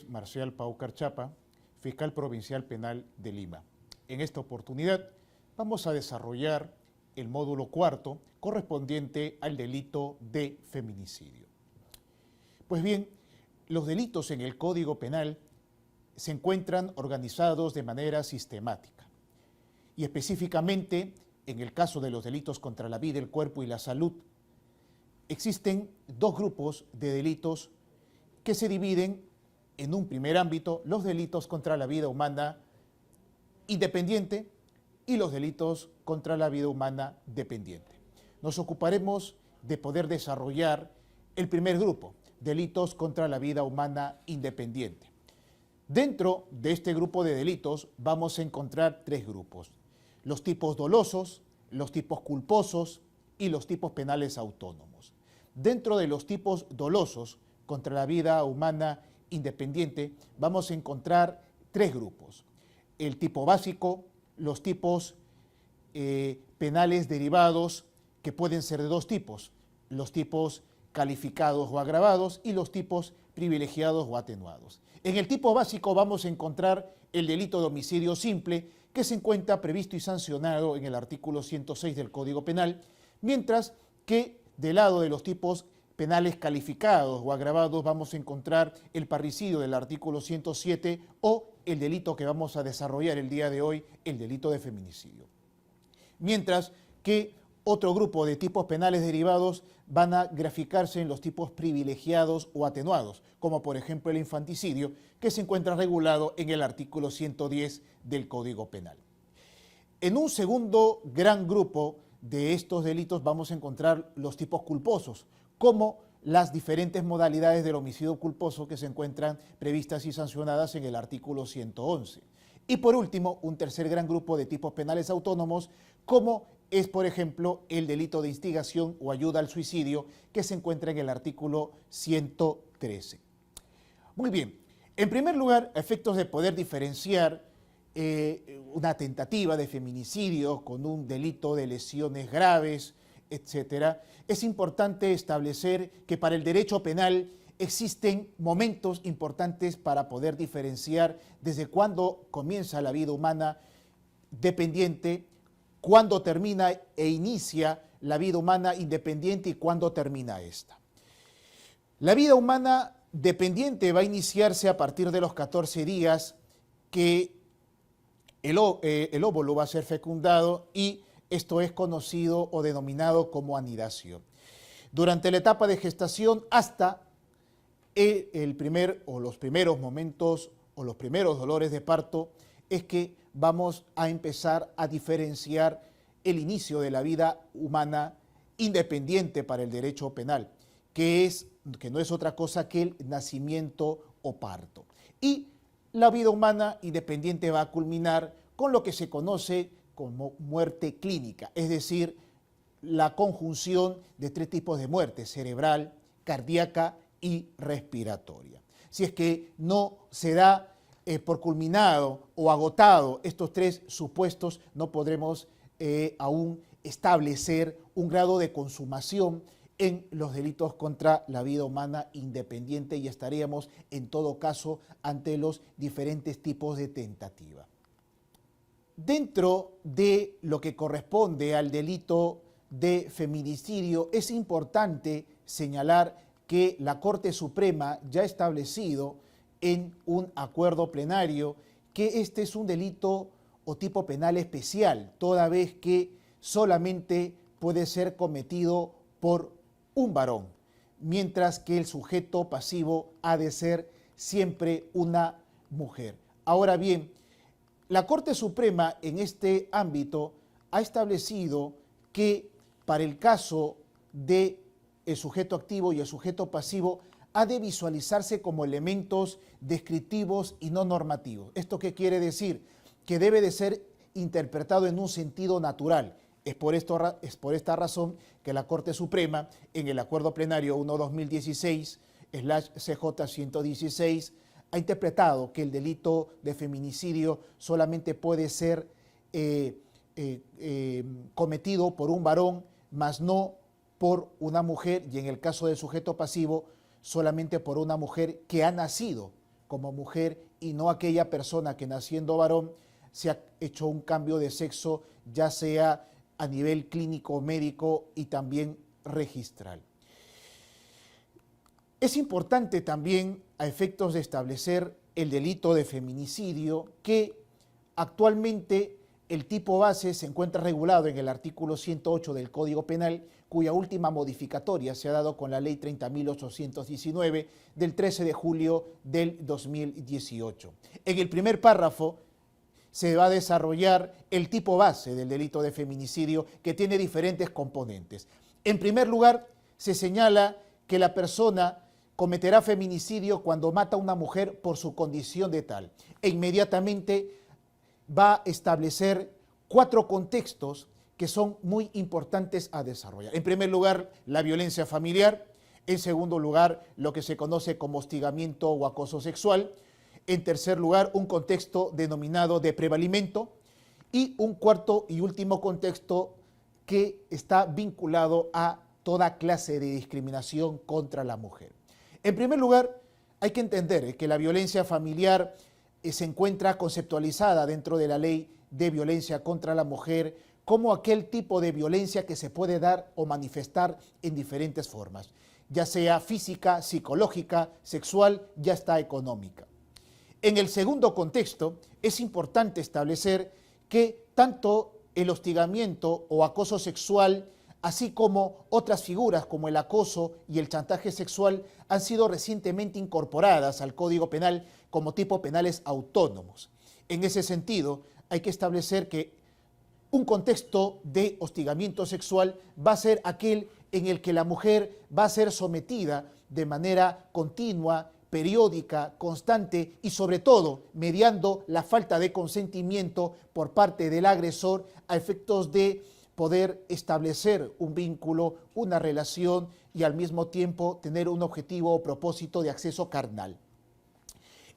es Marcial Paucar Chapa, fiscal provincial penal de Lima. En esta oportunidad vamos a desarrollar el módulo cuarto correspondiente al delito de feminicidio. Pues bien, los delitos en el Código Penal se encuentran organizados de manera sistemática y específicamente en el caso de los delitos contra la vida, el cuerpo y la salud, existen dos grupos de delitos que se dividen en un primer ámbito, los delitos contra la vida humana independiente y los delitos contra la vida humana dependiente. Nos ocuparemos de poder desarrollar el primer grupo, delitos contra la vida humana independiente. Dentro de este grupo de delitos vamos a encontrar tres grupos: los tipos dolosos, los tipos culposos y los tipos penales autónomos. Dentro de los tipos dolosos contra la vida humana independiente vamos a encontrar tres grupos: el tipo básico, los tipos penales derivados, que pueden ser de dos tipos: los tipos calificados o agravados y los tipos privilegiados o atenuados. En el tipo básico vamos a encontrar el delito de homicidio simple, que se encuentra previsto y sancionado en el artículo 106 del Código Penal, mientras que del lado de los tipos penales calificados o agravados vamos a encontrar el parricidio del artículo 107 o el delito que vamos a desarrollar el día de hoy, el delito de feminicidio. Mientras que otro grupo de tipos penales derivados van a graficarse en los tipos privilegiados o atenuados, como por ejemplo el infanticidio, que se encuentra regulado en el artículo 110 del Código Penal. En un segundo gran grupo de estos delitos vamos a encontrar los tipos culposos, como las diferentes modalidades del homicidio culposo que se encuentran previstas y sancionadas en el artículo 111. Y por último, un tercer gran grupo de tipos penales autónomos, como es, por ejemplo, el delito de instigación o ayuda al suicidio, que se encuentra en el artículo 113. Muy bien, en primer lugar, a efectos de poder diferenciar una tentativa de feminicidio con un delito de lesiones graves, etcétera, es importante establecer que para el derecho penal existen momentos importantes para poder diferenciar desde cuándo comienza la vida humana dependiente, cuándo termina e inicia la vida humana independiente y cuándo termina esta. La vida humana dependiente va a iniciarse a partir de los 14 días que el óvulo va a ser fecundado, y esto es conocido o denominado como anidación. Durante la etapa de gestación hasta los primeros momentos o los primeros dolores de parto es que vamos a empezar a diferenciar el inicio de la vida humana independiente para el derecho penal, que no es otra cosa que el nacimiento o parto. Y la vida humana independiente va a culminar con lo que se conoce como muerte clínica, es decir, la conjunción de tres tipos de muerte: cerebral, cardíaca y respiratoria. Si es que no se da por culminado o agotado estos tres supuestos, no podremos aún establecer un grado de consumación en los delitos contra la vida humana independiente, y estaríamos en todo caso ante los diferentes tipos de tentativa. Dentro de lo que corresponde al delito de feminicidio, es importante señalar que la Corte Suprema ya ha establecido en un acuerdo plenario que este es un delito o tipo penal especial, toda vez que solamente puede ser cometido por un varón, mientras que el sujeto pasivo ha de ser siempre una mujer. Ahora bien, la Corte Suprema en este ámbito ha establecido que para el caso del sujeto activo y el sujeto pasivo ha de visualizarse como elementos descriptivos y no normativos. ¿Esto qué quiere decir? Que debe de ser interpretado en un sentido natural. Es por esta razón que la Corte Suprema, en el Acuerdo Plenario 1-2016/CJ116, ha interpretado que el delito de feminicidio solamente puede ser cometido por un varón, mas no por una mujer, y en el caso del sujeto pasivo, solamente por una mujer que ha nacido como mujer y no aquella persona que naciendo varón se ha hecho un cambio de sexo, ya sea a nivel clínico, médico y también registral. Es importante también, a efectos de establecer el delito de feminicidio, que actualmente el tipo base se encuentra regulado en el artículo 108 del Código Penal, cuya última modificatoria se ha dado con la Ley 30.819 del 13 de julio del 2018. En el primer párrafo se va a desarrollar el tipo base del delito de feminicidio, que tiene diferentes componentes. En primer lugar, se señala que la persona cometerá feminicidio cuando mata a una mujer por su condición de tal. E inmediatamente va a establecer 4 contextos que son muy importantes a desarrollar. En primer lugar, la violencia familiar. En segundo lugar, lo que se conoce como hostigamiento o acoso sexual. En tercer lugar, un contexto denominado de prevalimento. Y un cuarto y último contexto que está vinculado a toda clase de discriminación contra la mujer. En primer lugar, hay que entender que la violencia familiar se encuentra conceptualizada dentro de la Ley de Violencia contra la Mujer como aquel tipo de violencia que se puede dar o manifestar en diferentes formas, ya sea física, psicológica, sexual, ya está económica. En el segundo contexto, es importante establecer que tanto el hostigamiento o acoso sexual, así como otras figuras como el acoso y el chantaje sexual, han sido recientemente incorporadas al Código Penal como tipos penales autónomos. En ese sentido, hay que establecer que un contexto de hostigamiento sexual va a ser aquel en el que la mujer va a ser sometida de manera continua, periódica, constante y sobre todo mediando la falta de consentimiento por parte del agresor a efectos de poder establecer un vínculo, una relación y al mismo tiempo tener un objetivo o propósito de acceso carnal.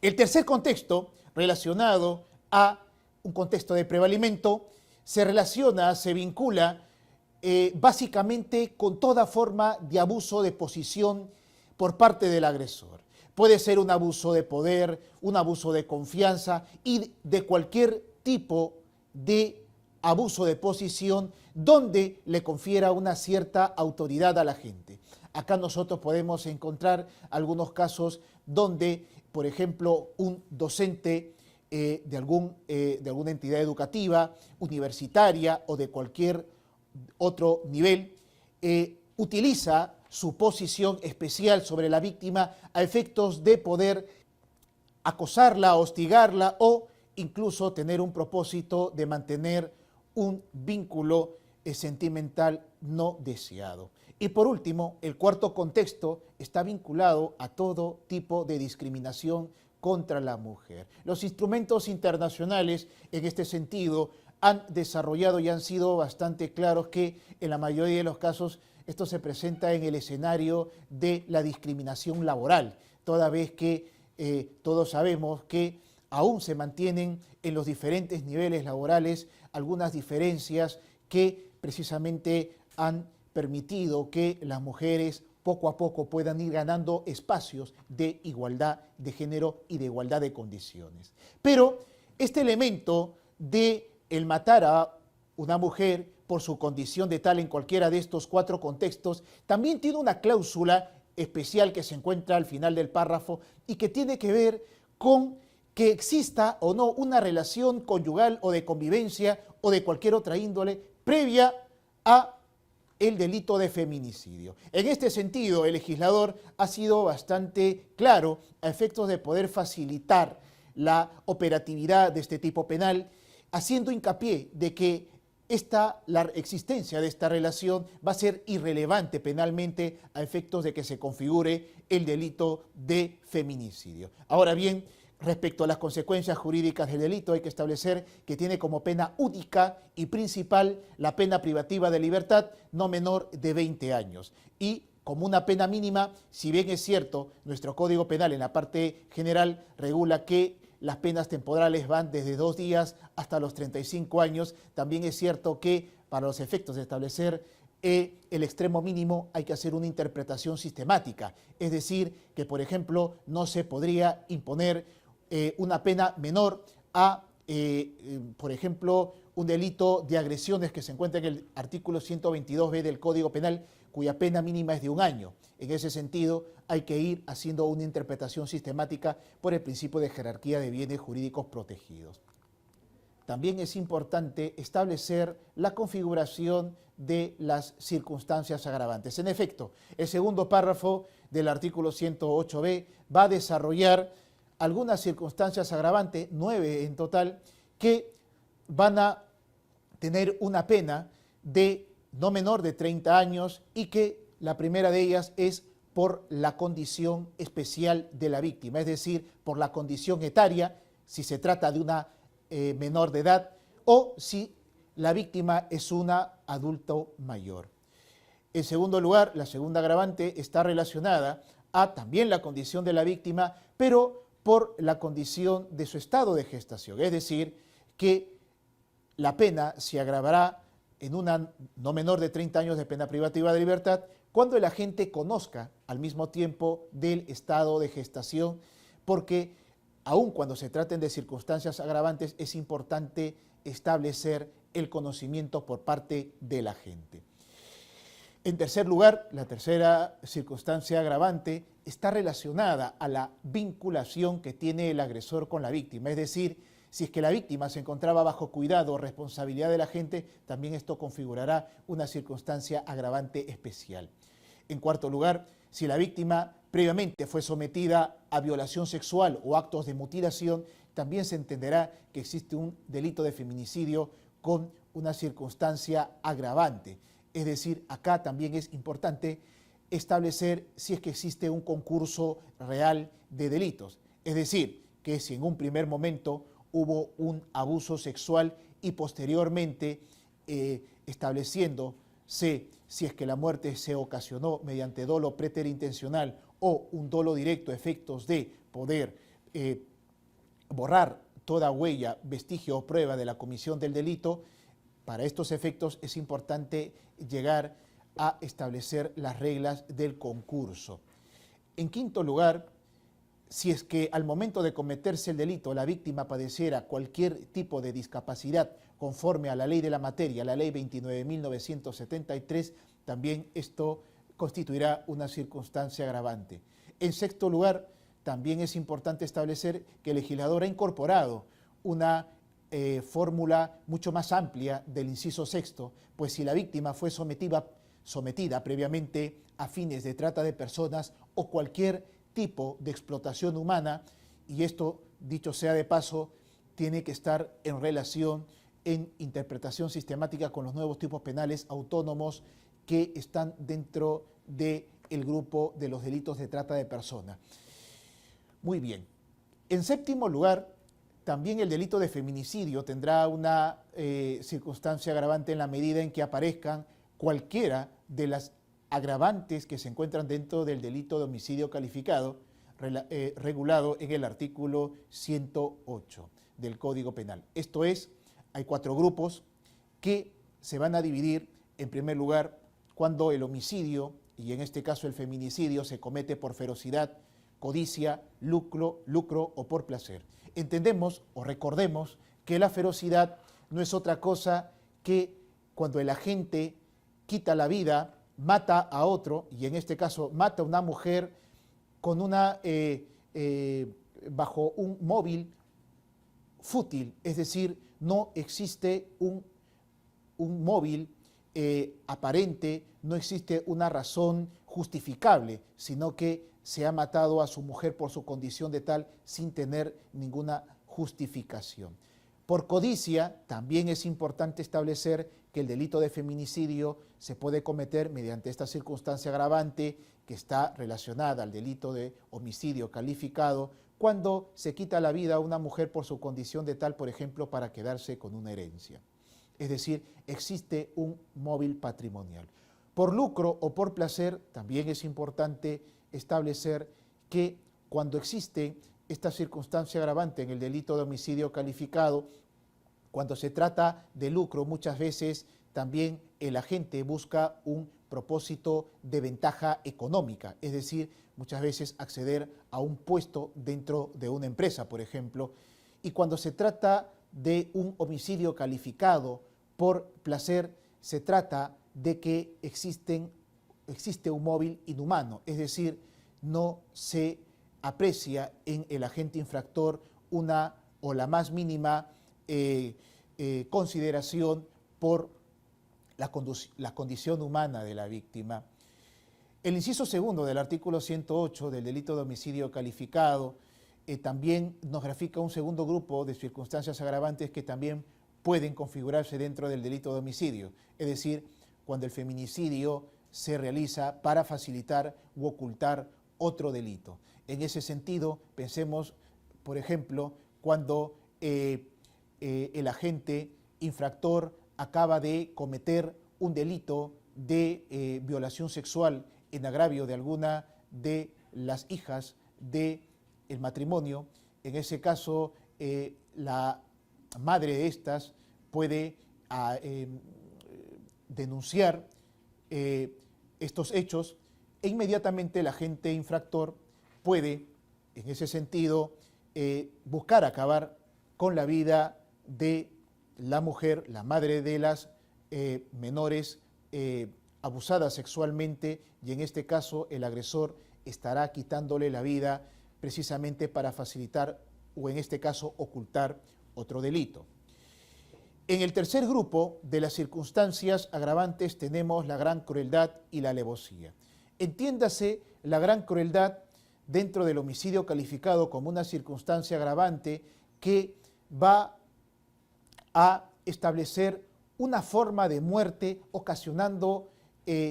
El tercer contexto, relacionado a un contexto de prevalimento, se relaciona, se vincula básicamente con toda forma de abuso de posición por parte del agresor. Puede ser un abuso de poder, un abuso de confianza y de cualquier tipo de abuso de posición donde le confiera una cierta autoridad a la gente. Acá nosotros podemos encontrar algunos casos donde, por ejemplo, un docente de alguna entidad educativa, universitaria o de cualquier otro nivel, utiliza su posición especial sobre la víctima a efectos de poder acosarla, hostigarla o incluso tener un propósito de mantener un vínculo sentimental no deseado. Y por último, el cuarto contexto está vinculado a todo tipo de discriminación contra la mujer. Los instrumentos internacionales en este sentido han desarrollado y han sido bastante claros que en la mayoría de los casos esto se presenta en el escenario de la discriminación laboral, toda vez que todos sabemos que aún se mantienen en los diferentes niveles laborales algunas diferencias que precisamente han permitido que las mujeres poco a poco puedan ir ganando espacios de igualdad de género y de igualdad de condiciones. Pero este elemento de el matar a una mujer por su condición de tal en cualquiera de estos 4 contextos también tiene una cláusula especial que se encuentra al final del párrafo y que tiene que ver con que exista o no una relación conyugal o de convivencia o de cualquier otra índole previa a el delito de feminicidio. En este sentido, el legislador ha sido bastante claro a efectos de poder facilitar la operatividad de este tipo penal, haciendo hincapié de que la existencia de esta relación va a ser irrelevante penalmente a efectos de que se configure el delito de feminicidio. Ahora bien, respecto a las consecuencias jurídicas del delito, hay que establecer que tiene como pena única y principal la pena privativa de libertad no menor de 20 años. Y como una pena mínima, si bien es cierto, nuestro Código Penal en la parte general regula que las penas temporales van desde 2 días hasta los 35 años, también es cierto que para los efectos de establecer el extremo mínimo hay que hacer una interpretación sistemática. Es decir, que por ejemplo no se podría imponer una pena menor a, por ejemplo, un delito de agresiones que se encuentra en el artículo 122b del Código Penal, cuya pena mínima es de 1 año. En ese sentido, hay que ir haciendo una interpretación sistemática por el principio de jerarquía de bienes jurídicos protegidos. También es importante establecer la configuración de las circunstancias agravantes. En efecto, el segundo párrafo del artículo 108b va a desarrollar algunas circunstancias agravantes, 9 en total, que van a tener una pena de no menor de 30 años y que la primera de ellas es por la condición especial de la víctima, es decir, por la condición etaria, si se trata de una menor de edad o si la víctima es una adulto mayor. En segundo lugar, la segunda agravante está relacionada a también la condición de la víctima, pero por la condición de su estado de gestación, es decir, que la pena se agravará en una no menor de 30 años de pena privativa de libertad cuando el agente conozca al mismo tiempo del estado de gestación, porque aun cuando se traten de circunstancias agravantes es importante establecer el conocimiento por parte del agente. En tercer lugar, la tercera circunstancia agravante está relacionada a la vinculación que tiene el agresor con la víctima, es decir, si es que la víctima se encontraba bajo cuidado o responsabilidad del agente, también esto configurará una circunstancia agravante especial. En cuarto lugar, si la víctima previamente fue sometida a violación sexual o actos de mutilación, también se entenderá que existe un delito de feminicidio con una circunstancia agravante. Es decir, acá también es importante establecer si es que existe un concurso real de delitos. Es decir, que si en un primer momento hubo un abuso sexual y posteriormente estableciéndose si es que la muerte se ocasionó mediante dolo preterintencional o un dolo directo a efectos de poder borrar toda huella, vestigio o prueba de la comisión del delito, para estos efectos es importante llegar a establecer las reglas del concurso. En quinto lugar, si es que al momento de cometerse el delito la víctima padeciera cualquier tipo de discapacidad conforme a la ley de la materia, la ley 29.973, también esto constituirá una circunstancia agravante. En sexto lugar, también es importante establecer que el legislador ha incorporado una fórmula mucho más amplia del inciso sexto, pues si la víctima fue sometida previamente a fines de trata de personas o cualquier tipo de explotación humana, y esto, dicho sea de paso, tiene que estar en relación, en interpretación sistemática con los nuevos tipos penales autónomos que están dentro del grupo de los delitos de trata de personas. Muy bien. En séptimo lugar, también el delito de feminicidio tendrá una circunstancia agravante en la medida en que aparezcan cualquiera de las agravantes que se encuentran dentro del delito de homicidio calificado regulado en el artículo 108 del Código Penal. Esto es, hay 4 grupos que se van a dividir, en primer lugar, cuando el homicidio, y en este caso el feminicidio, se comete por ferocidad, codicia, lucro o por placer. Entendemos o recordemos que la ferocidad no es otra cosa que cuando el agente quita la vida, mata a otro, y en este caso mata a una mujer con bajo un móvil fútil, es decir, no existe un móvil aparente, no existe una razón justificable, sino que se ha matado a su mujer por su condición de tal sin tener ninguna justificación. Por codicia, también es importante establecer que el delito de feminicidio se puede cometer mediante esta circunstancia agravante que está relacionada al delito de homicidio calificado cuando se quita la vida a una mujer por su condición de tal, por ejemplo, para quedarse con una herencia. Es decir, existe un móvil patrimonial. Por lucro o por placer, también es importante establecer que cuando existe esta circunstancia agravante en el delito de homicidio calificado, cuando se trata de lucro, muchas veces también el agente busca un propósito de ventaja económica, es decir, muchas veces acceder a un puesto dentro de una empresa, por ejemplo, y cuando se trata de un homicidio calificado por placer, se trata de que existe un móvil inhumano, es decir, no se aprecia en el agente infractor una o la más mínima consideración por la condición humana de la víctima. El inciso segundo del artículo 108 del delito de homicidio calificado también nos grafica un segundo grupo de circunstancias agravantes que también pueden configurarse dentro del delito de homicidio, es decir, cuando el feminicidio se realiza para facilitar u ocultar otro delito. En ese sentido, pensemos, por ejemplo, cuando el agente infractor acaba de cometer un delito de violación sexual en agravio de alguna de las hijas del matrimonio. En ese caso, la madre de estas puede denunciar estos hechos e inmediatamente el agente infractor puede, en ese sentido, buscar acabar con la vida de la mujer, la madre de las menores abusadas sexualmente, y en este caso el agresor estará quitándole la vida precisamente para facilitar o en este caso ocultar otro delito. En el tercer grupo de las circunstancias agravantes tenemos la gran crueldad y la alevosía. Entiéndase la gran crueldad dentro del homicidio calificado como una circunstancia agravante que va a establecer una forma de muerte ocasionando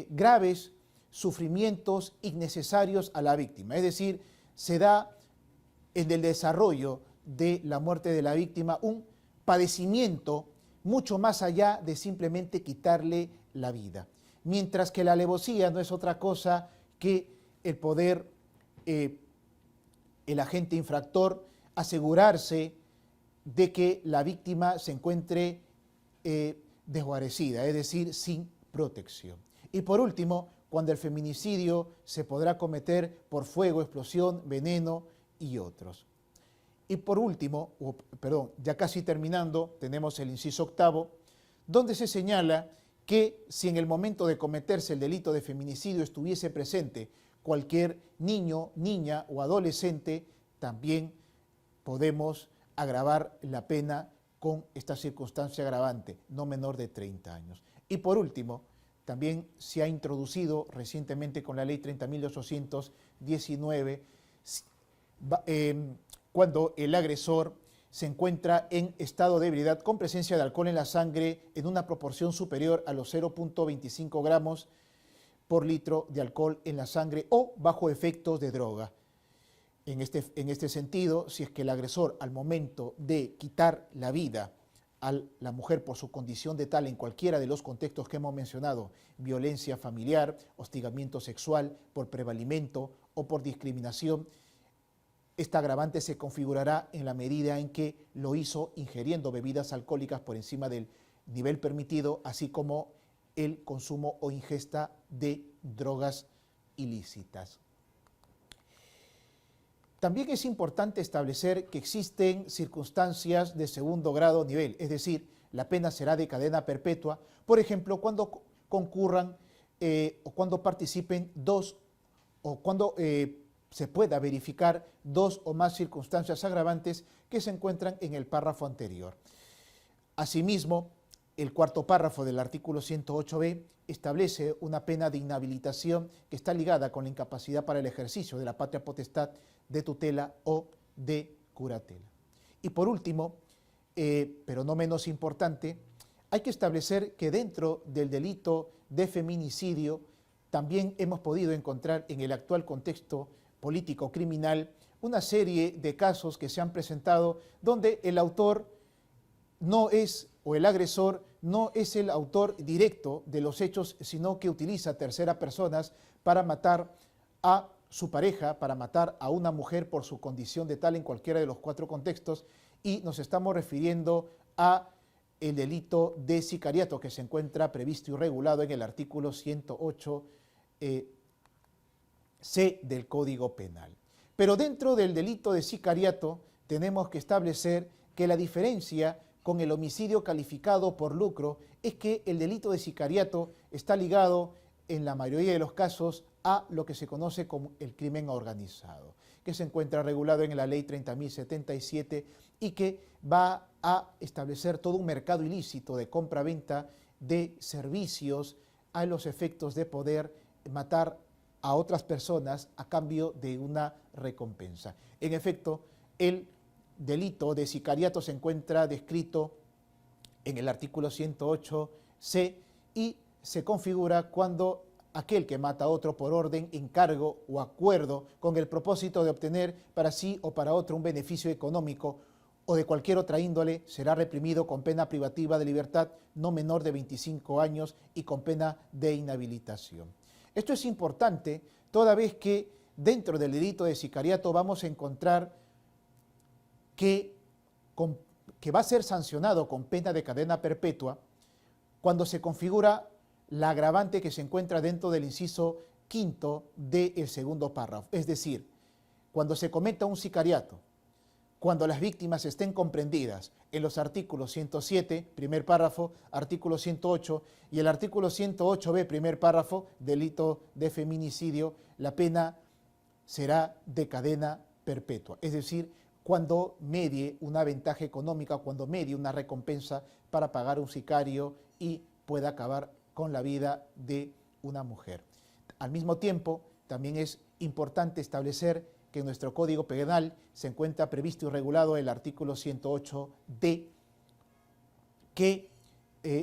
graves sufrimientos innecesarios a la víctima. Es decir, se da en el desarrollo de la muerte de la víctima un padecimiento mucho más allá de simplemente quitarle la vida. Mientras que la alevosía no es otra cosa que el poder, el agente infractor, asegurarse de que la víctima se encuentre desguarecida, es decir, sin protección. Y por último, cuando el feminicidio se podrá cometer por fuego, explosión, veneno y otros. Y por último, ya casi terminando, tenemos el inciso octavo, donde se señala que si en el momento de cometerse el delito de feminicidio estuviese presente cualquier niño, niña o adolescente, también podemos agravar la pena con esta circunstancia agravante, no menor de 30 años. Y por último, también se ha introducido recientemente con la ley 30.819, cuando el agresor se encuentra en estado de ebriedad con presencia de alcohol en la sangre en una proporción superior a los 0.25 gramos por litro de alcohol en la sangre o bajo efectos de droga. En este sentido, si es que el agresor al momento de quitar la vida a la mujer por su condición de tal en cualquiera de los contextos que hemos mencionado, violencia familiar, hostigamiento sexual, por prevalimento o por discriminación, esta agravante se configurará en la medida en que lo hizo ingiriendo bebidas alcohólicas por encima del nivel permitido, así como el consumo o ingesta de drogas ilícitas. También es importante establecer que existen circunstancias de segundo grado o nivel, es decir, la pena será de cadena perpetua, por ejemplo, cuando concurran o cuando participen dos o cuando se pueda verificar dos o más circunstancias agravantes que se encuentran en el párrafo anterior. Asimismo, el cuarto párrafo del artículo 108b establece una pena de inhabilitación que está ligada con la incapacidad para el ejercicio de la patria potestad de tutela o de curatela. Y por último, pero no menos importante, hay que establecer que dentro del delito de feminicidio también hemos podido encontrar en el actual contexto político criminal una serie de casos que se han presentado donde el autor no es, o el agresor no es el autor directo de los hechos, sino que utiliza terceras personas para matar a su pareja, para matar a una mujer por su condición de tal en cualquiera de los cuatro contextos, y nos estamos refiriendo a el delito de sicariato que se encuentra previsto y regulado en el artículo 108 C del Código Penal. Pero dentro del delito de sicariato tenemos que establecer que la diferencia con el homicidio calificado por lucro es que el delito de sicariato está ligado en la mayoría de los casos a lo que se conoce como el crimen organizado, que se encuentra regulado en la Ley 30.077 y que va a establecer todo un mercado ilícito de compra-venta de servicios a los efectos de poder matar a otras personas a cambio de una recompensa. En efecto, el delito de sicariato se encuentra descrito en el artículo 108C y se configura cuando aquel que mata a otro por orden, encargo o acuerdo con el propósito de obtener para sí o para otro un beneficio económico o de cualquier otra índole será reprimido con pena privativa de libertad no menor de 25 años y con pena de inhabilitación. Esto es importante toda vez que dentro del delito de sicariato vamos a encontrar que va a ser sancionado con pena de cadena perpetua cuando se configura la agravante que se encuentra dentro del inciso quinto del segundo párrafo. Es decir, cuando se cometa un sicariato, cuando las víctimas estén comprendidas en los artículos 107, primer párrafo, artículo 108 y el artículo 108b, primer párrafo, delito de feminicidio, la pena será de cadena perpetua. Es decir, cuando medie una ventaja económica, cuando medie una recompensa para pagar un sicario y pueda acabar con la vida de una mujer. Al mismo tiempo, también es importante establecer que en nuestro Código Penal se encuentra previsto y regulado el artículo 108D, que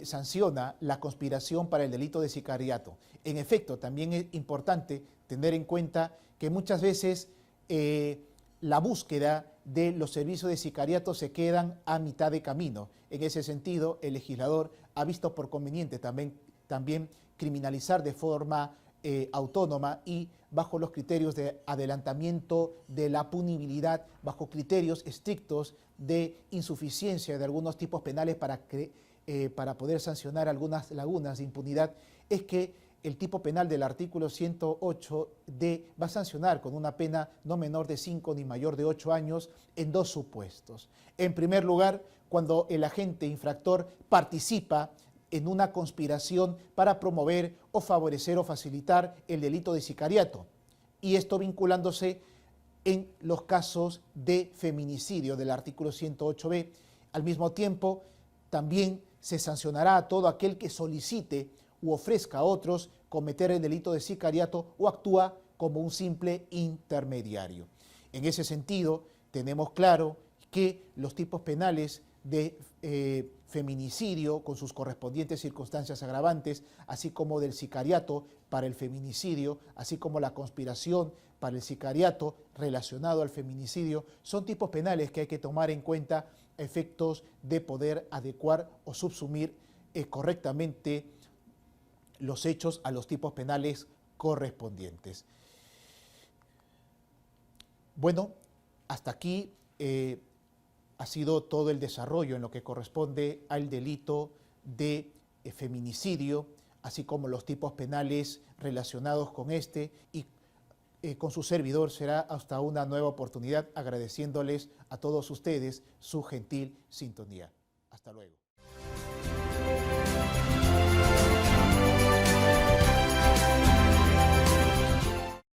sanciona la conspiración para el delito de sicariato. En efecto, también es importante tener en cuenta que muchas veces la búsqueda de los servicios de sicariato se quedan a mitad de camino. En ese sentido, el legislador ha visto por conveniente también criminalizar de forma autónoma y bajo los criterios de adelantamiento de la punibilidad, bajo criterios estrictos de insuficiencia de algunos tipos penales para poder sancionar algunas lagunas de impunidad, es que el tipo penal del artículo 108D va a sancionar con una pena no menor de 5 ni mayor de 8 años en dos supuestos. En primer lugar, cuando el agente infractor participa en una conspiración para promover o favorecer o facilitar el delito de sicariato, y esto vinculándose en los casos de feminicidio del artículo 108b. Al mismo tiempo, también se sancionará a todo aquel que solicite u ofrezca a otros cometer el delito de sicariato o actúa como un simple intermediario. En ese sentido, tenemos claro que los tipos penales de feminicidio con sus correspondientes circunstancias agravantes, así como del sicariato para el feminicidio, así como la conspiración para el sicariato relacionado al feminicidio, son tipos penales que hay que tomar en cuenta a efectos de poder adecuar o subsumir correctamente los hechos a los tipos penales correspondientes. Bueno, hasta aquí ha sido todo el desarrollo en lo que corresponde al delito de feminicidio, así como los tipos penales relacionados con este, y con su servidor será hasta una nueva oportunidad, agradeciéndoles a todos ustedes su gentil sintonía. Hasta luego.